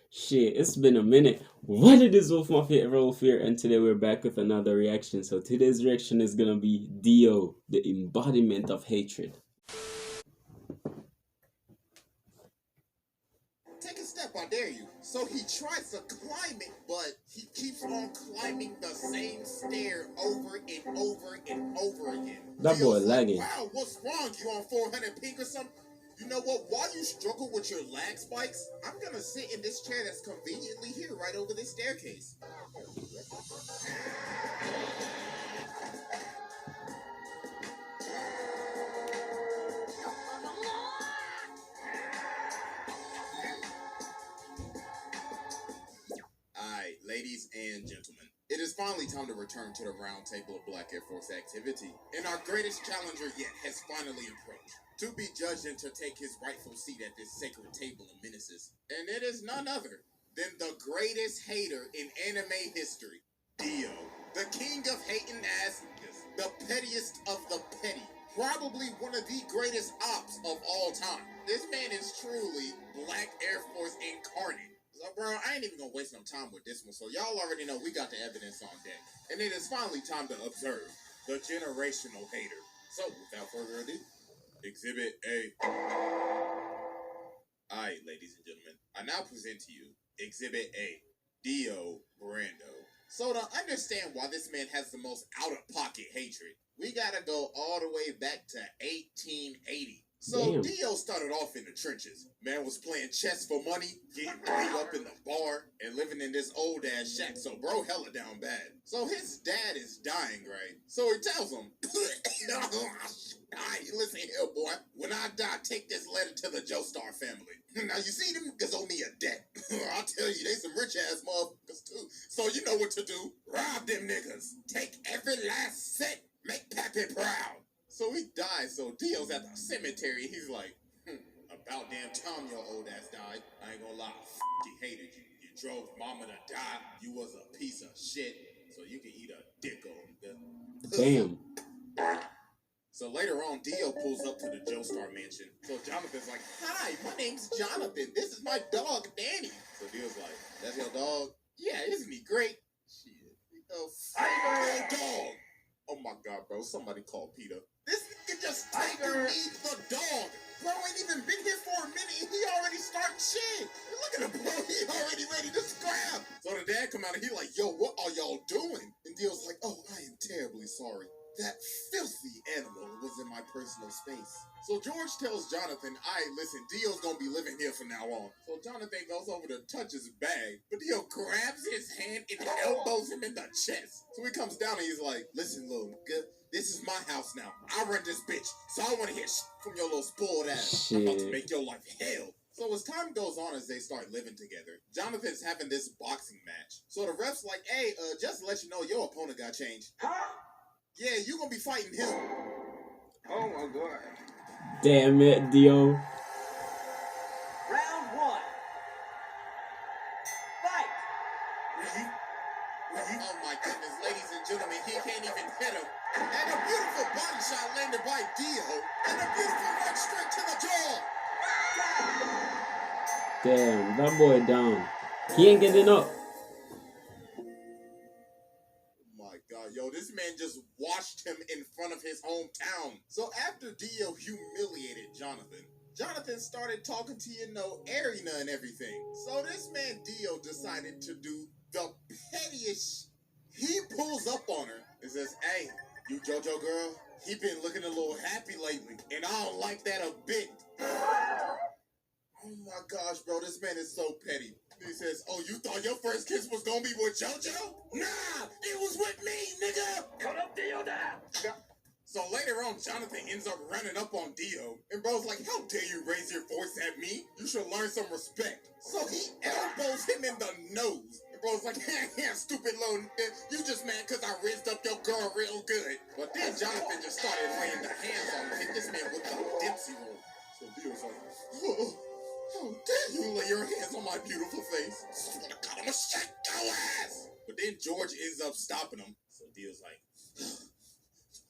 Shit, it's been a minute. What it is, Wolf Mafia, ever Wolf here, and today we're back with another reaction. So today's reaction is gonna be Dio, the embodiment of hatred. Take a step, I dare you. So he tries to climb it, but he keeps on climbing the same stair over and over and over again. That boy Feels like, lagging. wow, what's wrong? You on 400 ping or something? You know what? While you struggle with your lag spikes, I'm gonna sit in this chair that's conveniently here right over this staircase. Alright, ladies and gentlemen, it is finally time to return to the round table of Black Air Force activity, and our greatest challenger yet has finally approached, to be judged and to take his rightful seat at this sacred table of menaces. And it is none other than the greatest hater in anime history, Dio, the king of hating ass niggas, the pettiest of the petty, probably one of the greatest ops of all time. This man is truly Black Air Force incarnate. So, bro, I ain't even gonna waste no time with this one. So, y'all already know we got the evidence on deck. And it is finally time to observe the generational hater. So, without further ado, Exhibit A. Alright, ladies and gentlemen, I now present to you Exhibit A, Dio Brando. So, to understand why this man has the most out-of-pocket hatred, we gotta go all the way back to 1880. So Damn. Dio started off in the trenches. Man was playing chess for money, getting beat up in the bar, and living in this old ass shack. So bro hella down bad. So his dad is dying, right? So he tells him, "Alright, listen here, boy. When I die, take this letter to the Joestar family. Now you see them niggas owe me a debt. I'll tell you, they some rich ass motherfuckers too. So you know what to do. Rob them niggas. Take every last cent. Make Pappy proud." So he dies, so Dio's at the cemetery. He's like, about damn time your old ass died. I ain't gonna lie, he hated you. You drove mama to die. You was a piece of shit, so you can eat a dick on. Damn. So later on, Dio pulls up to the Joestar mansion. So Jonathan's like, "Hi, my name's Jonathan. This is my dog, Danny." So Dio's like, "That's your dog?" "Yeah, isn't he great?" "Shit, Tiger dog." Oh my god, bro, somebody call Peter. This nigga just Tiger eat the dog. Bro ain't even been here for a minute and he already starting shit. Look at him, bro. He already ready to scrap. So the dad come out and he like, "Yo, what are y'all doing?" And Dio's like, "Oh, I am terribly sorry. That filthy animal was in my personal space." So George tells Jonathan, "Alright, listen, Dio's gonna be living here from now on." So Jonathan goes over to touch his bag, but Dio grabs his hand and elbows him in the chest. So he comes down and he's like, "Listen, little nigga, this is my house now. I run this bitch, so I want to hear from your little spoiled ass. I'm about to make your life hell." So as time goes on, as they start living together, Jonathan's having this boxing match. So the ref's like, "Hey, just to let you know, your opponent got changed." "Huh?" "Yeah, you gonna be fighting him." "Oh my god." Damn it, Dio. Round one. Fight. Oh my goodness, ladies and gentlemen, he can't even hit him. And a beautiful body shot landed by Dio. And a beautiful right straight to the jaw. Damn, that boy down. He ain't getting up. My god, yo, this man just washed him in front of his hometown. So after Dio humiliated Jonathan started talking to, Arena and everything. So this man Dio decided to do the pettiest. He pulls up on her and says, "Hey, you JoJo girl, he been looking a little happy lately, and I don't like that a bit." Oh my gosh, bro, this man is so petty. He says, "Oh, you thought your first kiss was gonna be with JoJo? Nah, it was with me, nigga." Cut up Dio down. So later on, Jonathan ends up running up on Dio, and bro's like, "How dare you raise your voice at me? You should learn some respect." So he elbows him in the nose. And bro's like, "Yeah, stupid little nigga, you just mad because I raised up your girl real good." But then Jonathan just started laying the hands on him, hit this man with the Dempsey roll. So Dio's like, "Oh, how dare you lay your hands on my beautiful face? Swear to God, I'ma shake your ass." But then George ends up stopping him. So Dio's like,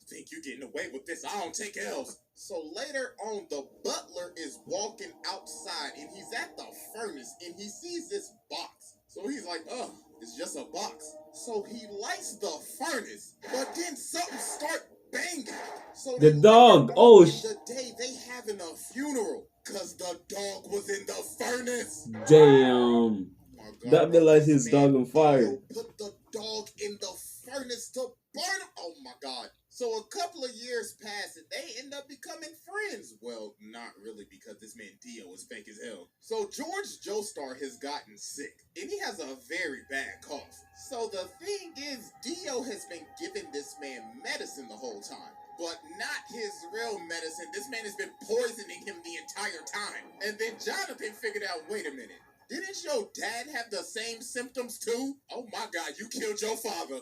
think you're getting away with this? I don't take L's. So later on, the butler is walking outside and he's at the furnace and he sees this box. So he's like, oh, it's just a box. So he lights the furnace, but then something start banging. So The dog. Oh, the day they having a funeral because the dog was in the furnace. damn. Oh God, That be like his man, dog on fire. Put the dog in the furnace to burn him. Oh my God. So a couple of years pass and they end up becoming friends. Well, not really, because this man Dio is fake as hell. So George Joestar has gotten sick and he has a very bad cough. So the thing is, Dio has been giving this man medicine the whole time, but not his real medicine. This man has been poisoning him the entire time. And then Jonathan figured out, wait a minute, didn't your dad have the same symptoms too? Oh my God, you killed your father.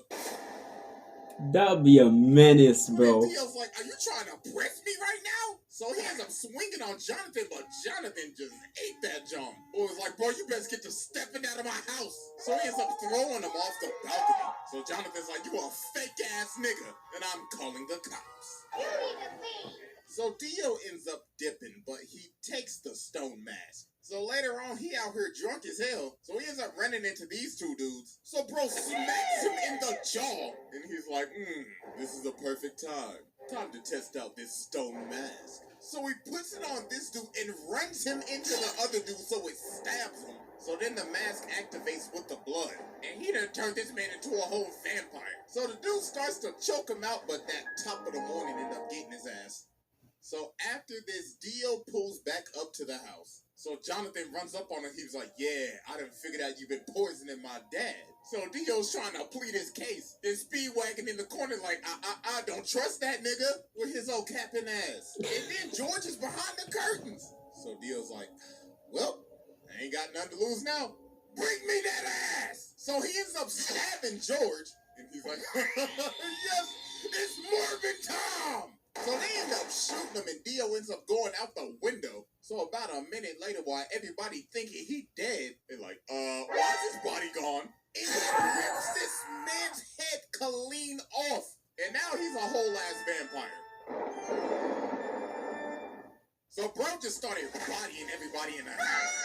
That'd be a menace, bro. Dio's like, are you trying to press me right now? So he ends up swinging on Jonathan, but Jonathan just ate that jump. Boy was like, bro, you best get to stepping out of my house. So he ends up throwing him off the balcony. So Jonathan's like, you a fake ass nigga, and I'm calling the cops. You need to pee. So Dio ends up dipping, but he takes the stone mask. So later on, he out here drunk as hell. So he ends up running into these two dudes. So bro smacks him in the jaw. And he's like, this is the perfect time. Time to test out this stone mask. So he puts it on this dude and runs him into the other dude so it stabs him. So then the mask activates with the blood. And he done turned this man into a whole vampire. So the dude starts to choke him out, but that top of the morning end up getting his ass. So after this, Dio pulls back up to the house. So Jonathan runs up on him. He was like, yeah, I done figured out you've been poisoning my dad. So Dio's trying to plead his case. Then Speedwagon in the corner like, I don't trust that nigga with his old capping ass. And then George is behind the curtains. So Dio's like, well, I ain't got nothing to lose now. Bring me that ass. So he ends up stabbing George. And he's like, yes, it's Morbid Tom. So they end up shooting him and Dio ends up going out the window. So about a minute later, while everybody thinking he dead, they're like, why is his body gone? And he rips this man's head clean off. And now he's a whole ass vampire. So bro just started bodying everybody in the house.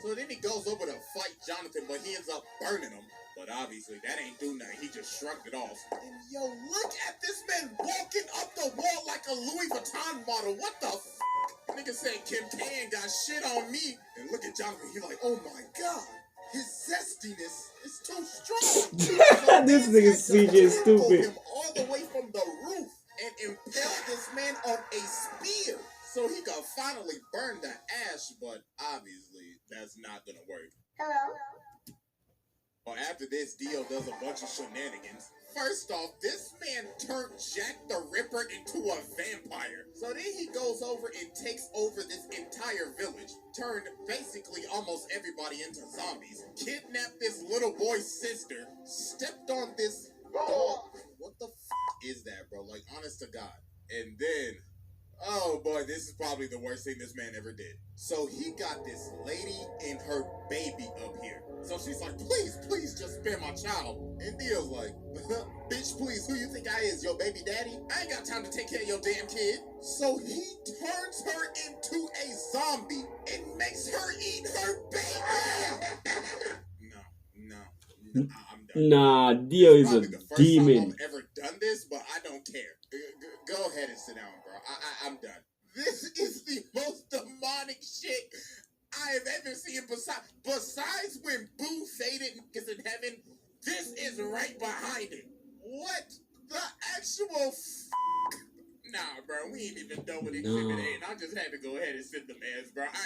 So then he goes over to fight Jonathan, but he ends up burning him. But obviously, that ain't do nothing. He just shrugged it off. And yo, look at this man walking up the wall like a Louis Vuitton model. What the f***? Nigga said Kim K ain't got shit on me. And look at Jonathan. He's like, oh my God. His zestiness is too strong. This nigga CJ is stupid. Him all the way from the roof and impale this man on a spear. So he could finally burn the ash, but obviously, that's not gonna work. Hello? After this, Dio does a bunch of shenanigans. First off, this man turned Jack the Ripper into a vampire. So then he goes over and takes over this entire village. Turned basically almost everybody into zombies. Kidnapped this little boy's sister. Stepped on this dog. What the f*** is that, bro? Like, honest to God. And then, oh boy, this is probably the worst thing this man ever did. So he got this lady and her baby up here. So she's like, please, please just spare my child. And Dio's like, bitch, please, who you think I is, your baby daddy? I ain't got time to take care of your damn kid. So he turns her into a zombie and makes her eat her baby. No, I'm done. Nah, Dio is a the first demon. time I've ever done this, but I don't care. Go ahead and sit down, bro. I'm done. This is the most demonic shit I have ever seen. Besides when Boo faded niggas in heaven, this is right behind it. What the actual Nah, bro, we ain't even done with Exhibit A, and I just had to go ahead and send the man's, bro. I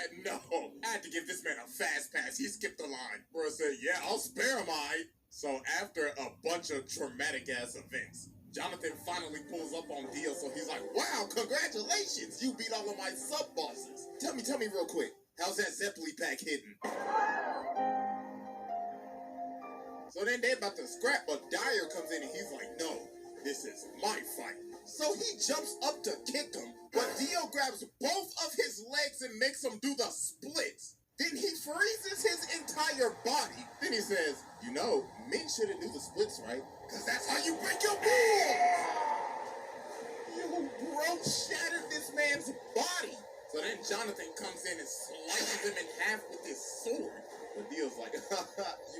had to give this man a fast pass. He skipped the line. Bro said, yeah, I'll spare him, alright. So after a bunch of traumatic-ass events, Jonathan finally pulls up on Dio, so he's like, wow, congratulations, you beat all of my sub-bosses. Tell me real quick, how's that Zeppeli pack hidden? So then they about to scrap, but Dyer comes in and he's like, no, this is my fight. So he jumps up to kick him, but Dio grabs both of his legs and makes him do the splits. Then he freezes his entire body. Then he says, you know, men shouldn't do the splits, right? Because that's how you break your balls. Yo, bro shattered this man's body. So then Jonathan comes in and slices him in half with his sword. But Dio's like, you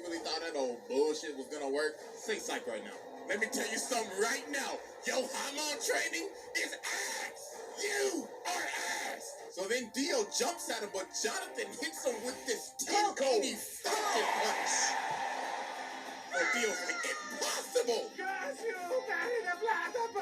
really thought that old bullshit was gonna work? Say psych right now. Let me tell you something right now. Yo, hormone training is ass. You are ass. So then Dio jumps at him, but Jonathan hits him with this 1080 fucking punch. So Dio's like, impossible. Cause you carry the platypus.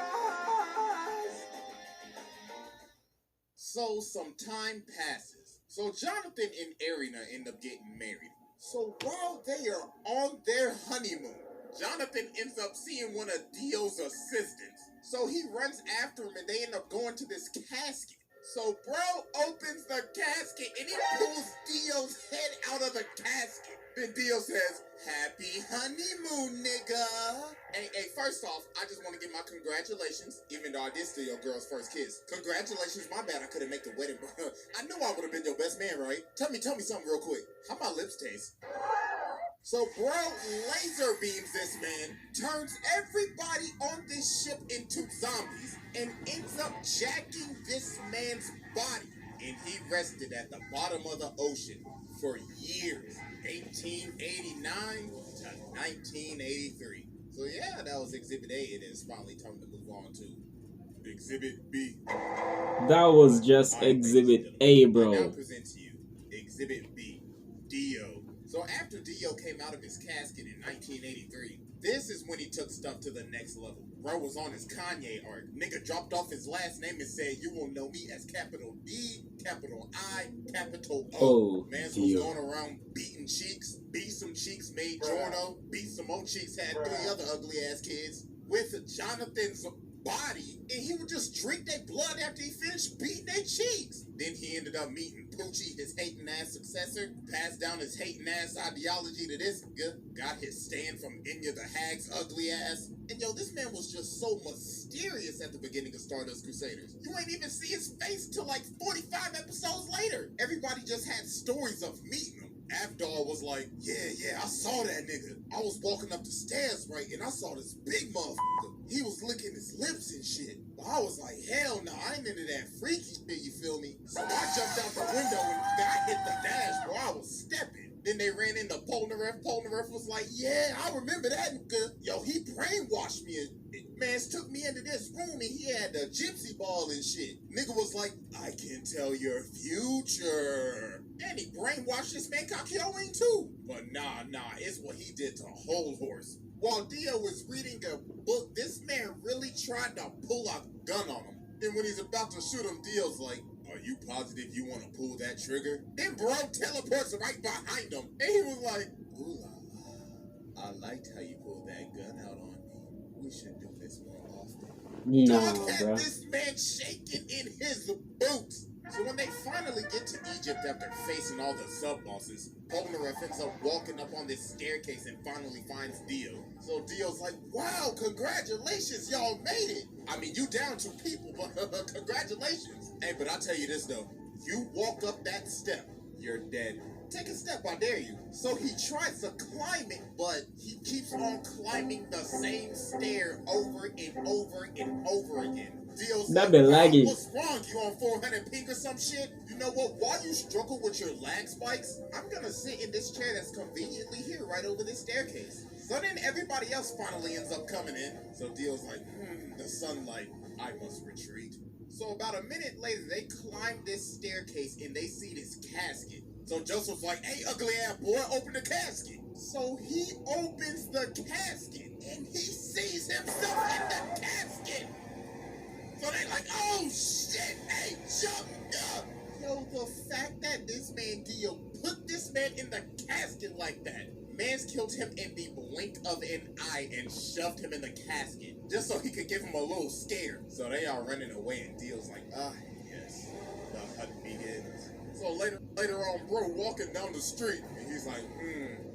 So some time passes. So Jonathan and Arena end up getting married. So while they are on their honeymoon, Jonathan ends up seeing one of Dio's assistants. So he runs after him and they end up going to this casket. So bro opens the casket and he pulls Dio's head out of the casket. Then Dio says, happy honeymoon, nigga. Hey, first off, I just want to give my congratulations, even though I did steal your girl's first kiss. Congratulations, my bad I couldn't make the wedding, bro. I knew I would have been your best man, right? Tell me something real quick. How my lips taste? So bro laser beams this man, turns everybody on this ship into zombies, and ends up jacking this man's body. And he rested at the bottom of the ocean for years, 1889 to 1983. So yeah, that was Exhibit A. It is finally time to move on to Exhibit B. That was just Exhibit A, I now bro. present to you Exhibit B, Dio. So after Dio came out of his casket in 1983, this is when he took stuff to the next level. Bro was on his Kanye arc. Nigga dropped off his last name and said, you will know me as capital D, capital I, capital O. Oh, Mans was Dio. going around beating cheeks, beat some cheeks, made Jorno, beat some more cheeks, had 3 other ugly ass kids with Jonathan's body, and he would just drink their blood after he finished beating their cheeks. Then he ended up meeting Poochie, his hating ass successor, passed down his hating ass ideology to this nigga, got his stand from Inya the Hag's ugly ass. And yo, this man was just so mysterious at the beginning of Stardust Crusaders. You ain't even see his face till like 45 episodes later. Everybody just had stories of meeting him. Avdol was like, yeah, I saw that nigga. I was walking up the stairs, right, and I saw this big motherfucker. He was licking his lips and shit. But I was like, hell no, I ain't into that freaky shit, you feel me? So I jumped out the window and I hit the dash, bro. I was stepping. Then they ran into Polnareff. Polnareff was like, yeah, I remember that nigga. Yo, he brainwashed me. Man took me into this room and he had the gypsy ball and shit. Nigga was like, I can tell your future. And he brainwashed this man Kakyoin too. But nah, it's what he did to Whole Horse. While Dio was reading a book, this man really tried to pull a gun on him. Then when he's about to shoot him, Dio's like, are you positive you want to pull that trigger? Then bro teleports right behind him. And he was like, ooh la la, I liked how you pulled that gun out on me. We should do this more often. Nah, Dog had bro. this man shaking in his boots. So when they finally get to Egypt after facing all the sub-bosses, Polnareff ends up walking up on this staircase and finally finds Dio. So Dio's like, wow, congratulations, y'all made it. I mean, you down 2 people, but congratulations. Hey, but I'll tell you this though, you walk up that step, you're dead. Take a step, I dare you. So he tries to climb it, but he keeps on climbing the same stair over and over and over again. Dio's That like, been "Wow, lagging." what's wrong? You on 400 ping or some shit? You know what? While you struggle with your lag spikes, I'm gonna sit in this chair that's conveniently here right over this staircase. So then everybody else finally ends up coming in. So Dio's like, the sunlight, I must retreat. So about a minute later, they climb this staircase and they see this casket. So Joseph's like, hey, ugly ass boy, open the casket. So he opens the casket and he sees himself in the casket. So they like, oh shit, hey, jump up. Yo, the fact that this man Dio put this man in the casket like that, man's killed him in the blink of an eye and shoved him in the casket just so he could give him a little scare. So they are running away and Dio's like, yes, the hunt begins. So later on, bro walking down the street and he's like,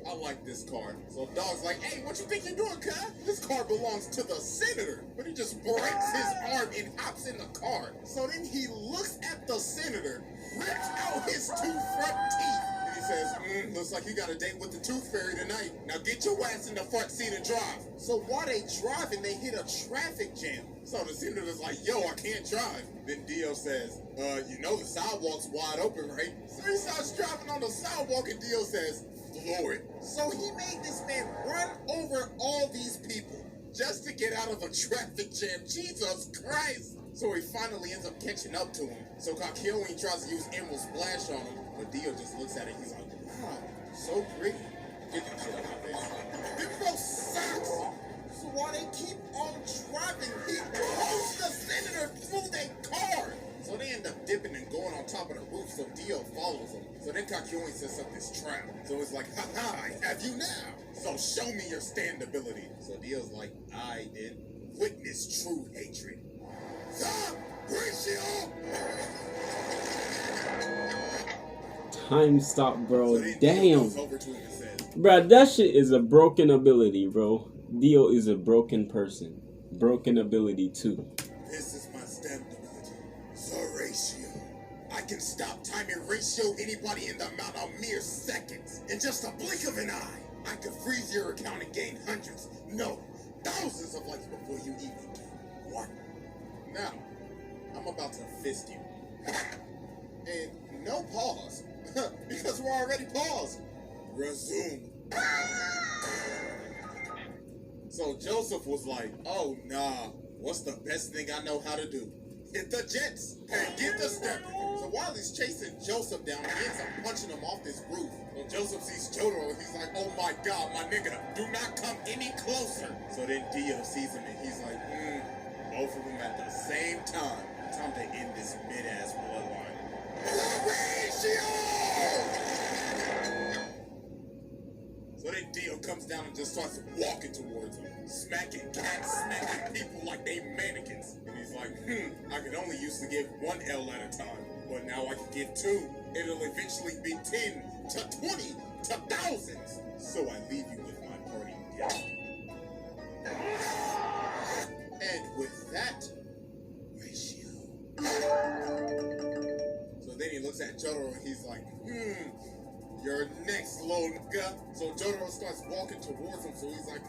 I like this car. So Dog's like, hey, what you think you're doing, cuz? This car belongs to the senator. But he just breaks his arm and hops in the car. So then he looks at the senator, rips out his 2 front teeth, and he says, Looks like you got a date with the Tooth Fairy tonight. Now get your ass in the front seat and drive. So while they driving, they hit a traffic jam. So the senator's like, yo, I can't drive. Then Dio says, you know the sidewalk's wide open, right? So he starts driving on the sidewalk and Dio says, floor it. So he made this man run over all these people just to get out of a traffic jam. Jesus Christ. So he finally ends up catching up to him. So Kakyoin tries to use Emerald Splash on him, but Dio just looks at it. He's like, wow, so pretty. Get that shit out of my face. Them both sucks. So while they keep on driving, he throws the senator through their car. So they end up dipping and going on top of the roof, so Dio follows them. So then Kakyoin sets up this trap. So it's like, haha, I have you now. So show me your standability. So Dio's like, I did. Witness true hatred. Stop! Ratio! Time stop, bro. So then Dio Damn. goes over to him and says, Bro, that shit is a broken ability, bro. Dio is a broken person. Broken ability, too. this is my standability. The ratio. I can stop time and ratio anybody in the amount of mere seconds. In just a blink of an eye, I could freeze your account and gain hundreds, no, thousands of lives before you even do one. Now, I'm about to fist you. And no pause, because we're already paused. Resume. So Joseph was like, oh nah, what's the best thing I know how to do? Hit the jets and get the step. So while he's chasing Joseph down, he ends up punching him off this roof. So Joseph sees Jotaro and he's like, oh my god, my nigga, do not come any closer. So then Dio sees him and he's like, both of them at the same time. Time to end this mid-ass bloodline. So then Dio comes down and just starts walking towards him, smacking cats, smacking people like they mannequins. And he's like, I could only used to give one L at a time, but now I can give two. It'll eventually be 10 to 20 to thousands. So I leave you with my parting gift. And with that, ratio. So then he looks at Jotaro and he's like, you're next, little nigga. So Jotaro starts walking towards him, so he's like,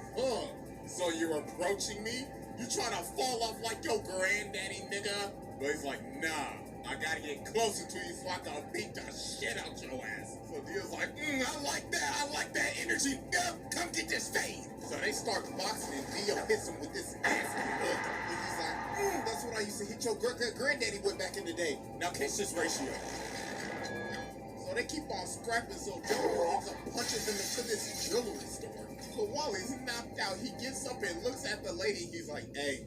so you're approaching me? You trying to fall off like your granddaddy, nigga? But he's like, nah, I gotta get closer to you so I can beat the shit out your ass. So Dio's like, I like that energy. Come get this fade. So they start boxing and Dio hits him with this nasty hook. And he's like, that's what I used to hit your granddaddy with back in the day. Now catch this ratio. So they keep on scrapping, so Jotaro ends up punching them into this jewelry store. So while he's knocked out, he gets up and looks at the lady. He's like, hey,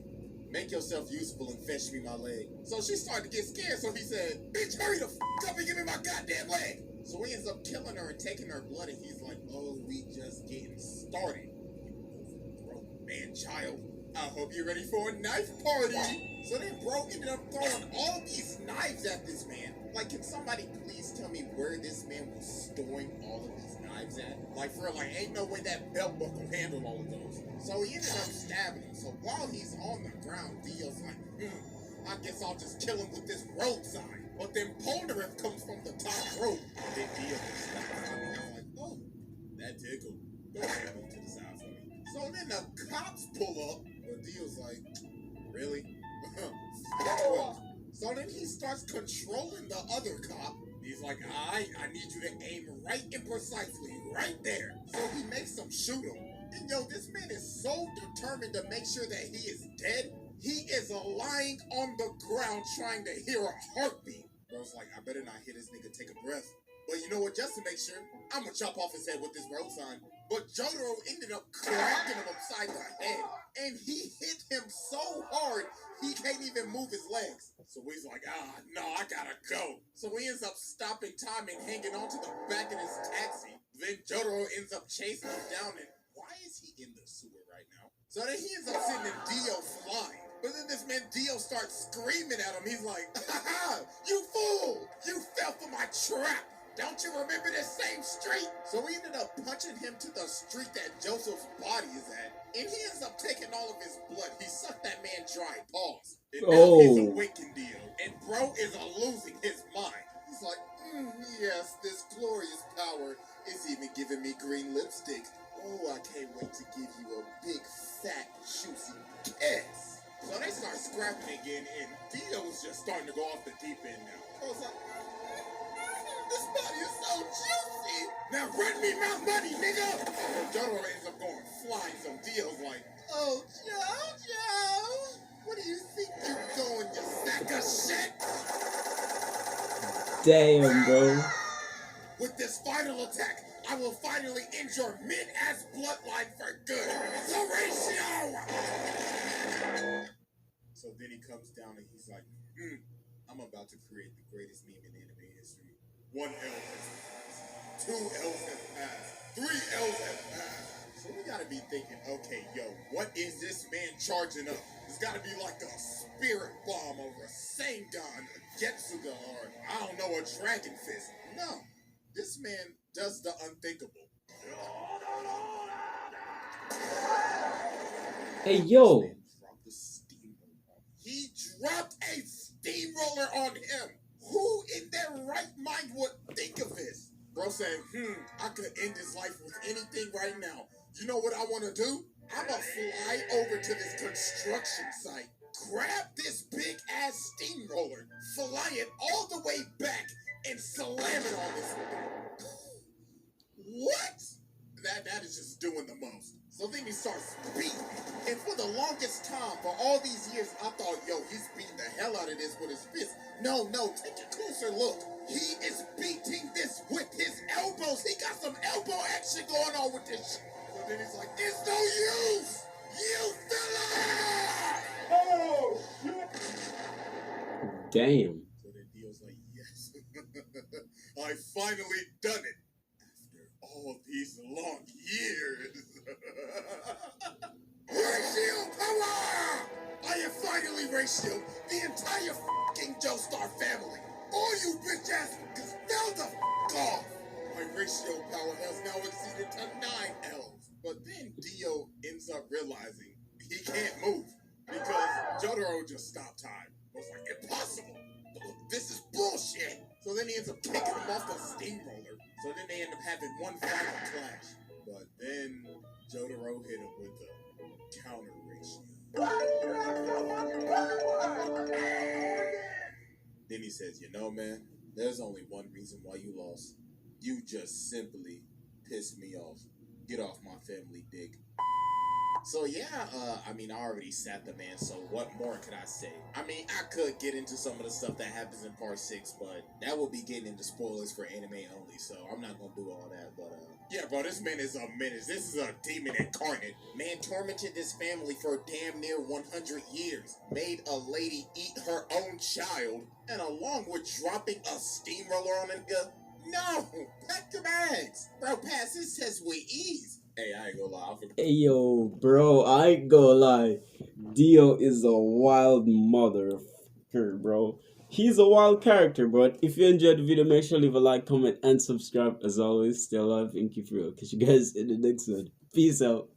make yourself useful and fetch me my leg. So she started to get scared, so he said, bitch, hurry the up and give me my goddamn leg. So he ends up killing her and taking her blood, and he's like, oh, we just getting started. You overgrown man-child. I hope you're ready for a knife party. So then bro ended up throwing all these knives at this man. Like, can somebody please tell me where this man was storing all of these knives at? Like, for real, like, ain't no way that belt buckle handled all of those. So he ended up stabbing him. So while he's on the ground, Dio's like, I guess I'll just kill him with this road sign. But then Polnareff comes from the top rope. And then Dio just stops and he's like, oh, that tickled. Go ahead and move to the side for me. So then the cops pull up. But Dio's like, really? Well, so then he starts controlling the other cop. He's like, I need you to aim right and precisely, right there. So he makes him shoot him. And yo, this man is so determined to make sure that he is dead. He is lying on the ground trying to hear a heartbeat. Bro's like, I better not hear this nigga take a breath. But you know what, just to make sure, I'm gonna chop off his head with this road sign. But Jotaro ended up cracking him upside the head. And he hit him so hard, he can't even move his legs. So he's like, no, I gotta go. So he ends up stopping time and hanging onto the back of his taxi. Then Jotaro ends up chasing him down, and why is he in the sewer right now? So then he ends up sending Dio flying. But then this man Dio starts screaming at him. He's like, you fool! You fell for my trap! Don't you remember this same street? So he ended up punching him to the street that Joseph's body is at. And he ends up taking all of his blood. He sucked that man dry. Pause. And now he's awakened Dio. And bro is losing his mind. He's like, Yes, this glorious power is even giving me green lipstick. Oh, I can't wait to give you a big, fat, juicy kiss. So they start scrapping again, and Dio's just starting to go off the deep end now. So it's like, this body is so juicy. Now run me my money, nigga. And Jotaro ends up going flying, so Dio's like, oh, Jojo, what do you think you're going, you sack of shit? Damn, bro. With this final attack, I will finally end your mid-ass bloodline for good. Horatio! So then he comes down and he's like, I'm about to create the greatest meme in anime history. 1 L has passed. 2 L's have passed. 3 L's have passed. So we gotta be thinking, okay, yo, what is this man charging up? It's gotta be like a spirit bomb or a Sengon, a Getsuga, or I don't know, a Dragon Fist. No, this man does the unthinkable. Hey, yo. He dropped a steamroller on him. Who in their right mind would think of this? Bro saying, I could end his life with anything right now. You know what I want to do? I'm going to fly over to this construction site, grab this big-ass steamroller, fly it all the way back, and slam it on this thing. What? That is just doing the most. So then he starts beating. And for the longest time, for all these years, I thought, yo, he's beating the hell out of this with his fist. No, take a closer look. He is beating this with his elbows. He got some elbow action going on with this shit. So then he's like, it's no use. You fella! Oh, shit. Damn. So then Dio's like, yes. I finally done it. All these long years. Ratio power! I have finally ratioed the entire fucking Joestar family. All you bitch ass niggas fell the off. My ratio power has now exceeded to 9 L's. But then Dio ends up realizing he can't move because Jotaro just stopped time. I was like, impossible. This is bullshit. So then he ends up kicking him off the steamroller. So then they end up having one final clash. But then Jotaro hit him with the counter ratio. Then he says, you know, man, there's only one reason why you lost. You just simply pissed me off. Get off my family dick. So yeah, I already sat the man, so what more could I say? I could get into some of the stuff that happens in part 6, but that would be getting into spoilers for anime only, so I'm not gonna do all that, but yeah, bro, this man is a menace. This is a demon incarnate. Man tormented this family for damn near 100 years, made a lady eat her own child, and along with dropping a steamroller on a nigga, no, pack the bags. Bro, pass this test with ease. Hey, I ain't gonna lie. Hey, yo, bro, I ain't gonna lie. Dio is a wild motherfucker, bro. He's a wild character, but if you enjoyed the video, make sure to leave a like, comment, and subscribe. As always, stay alive and keep real. Catch you guys in the next one. Peace out.